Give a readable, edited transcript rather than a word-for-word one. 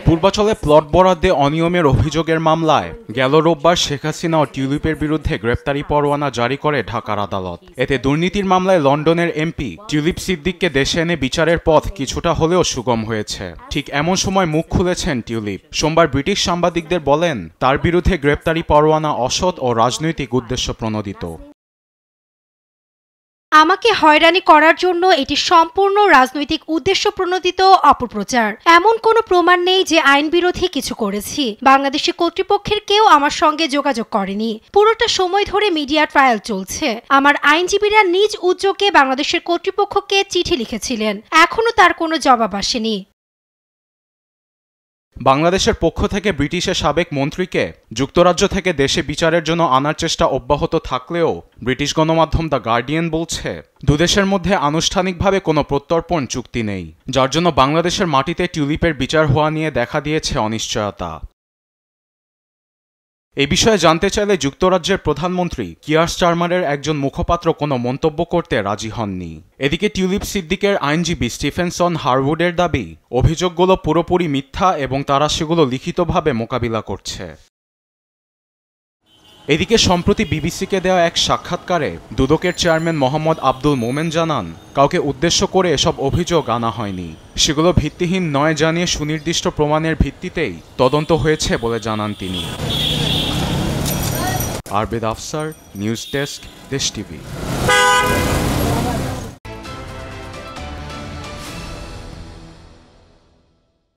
পূর্বাচলে plot বরাদ্দে অনিয়মের অভিযোগের মামলায় গেল রোববার শেখ হাসিনা ও টিউলিপের বিরুদ্ধে গ্রেপ্তারি পরোয়ানা জারি করে ঢাকার আদালত। এতে দুর্নীতির মামলায় লন্ডনের এমপি টিউলিপ সিদ্দিককে দেশে এনে বিচারের পথ কিছুটা হলেও সুগম হয়েছে। ঠিক এমন সময় মুখ খুলেছেন টিউলিপ। সোমবার ব্রিটিশ সাংবাদিকদের বলেন, তার বিরুদ্ধে গ্রেপ্তারি পরোয়ানা অসৎ ও রাজনৈতিক উদ্দেশ্য প্রণোদিত। আমাকে হয়রানি করার জন্য এটি সম্পূর্ণ রাজনৈতিক উদ্দেশ্য প্রণোদিত অপপ্রচার। এমন কোনো প্রমাণ নেই যে আইন বিরোধী কিছু করেছি। বাংলাদেশি কর্তৃপক্ষের কেউ আমার সঙ্গে যোগাযোগ করেনি। পুরোটা সময় ধরে মিডিয়া ট্রায়াল চলছে। আমার আইনজীবীরা নিজ উদ্যোগে বাংলাদেশের কর্তৃপক্ষকে চিঠি লিখেছিলেন, এখনো তার কোনো জবাব আসেনি। বাংলাদেশের পক্ষ থেকে ব্রিটিশের সাবেক মন্ত্রীকে যুক্তরাজ্য থেকে দেশে বিচারের জন্য আনার চেষ্টা অব্যাহত থাকলেও ব্রিটিশ গণমাধ্যম দ্য গার্ডিয়ান বলছে, দুদেশের মধ্যে আনুষ্ঠানিকভাবে কোনো প্রত্যর্পণ চুক্তি নেই, যার জন্য বাংলাদেশের মাটিতে টিউলিপের বিচার হওয়া নিয়ে দেখা দিয়েছে অনিশ্চয়তা। এই বিষয়ে জানতে চাইলে যুক্তরাজ্যের প্রধানমন্ত্রী কিয়ার স্টারমারের একজন মুখপাত্র কোনো মন্তব্য করতে রাজি হননি। এদিকে টিউলিপ সিদ্দিকের আইনজীবী স্টিফেনসন হারউডের দাবি, অভিযোগগুলো পুরোপুরি মিথ্যা এবং তারা সেগুলো লিখিতভাবে মোকাবিলা করছে। এদিকে সম্প্রতি বিবিসিকে দেওয়া এক সাক্ষাৎকারে দুদকের চেয়ারম্যান মোহাম্মদ আব্দুল মোমেন জানান, কাউকে উদ্দেশ্য করে এসব অভিযোগ আনা হয়নি, সেগুলো ভিত্তিহীন নয় জানিয়ে সুনির্দিষ্ট প্রমাণের ভিত্তিতেই তদন্ত হয়েছে বলে জানান তিনি। আরবেদ আফসার, নিউজ ডেস্ক, দেশ টিভি।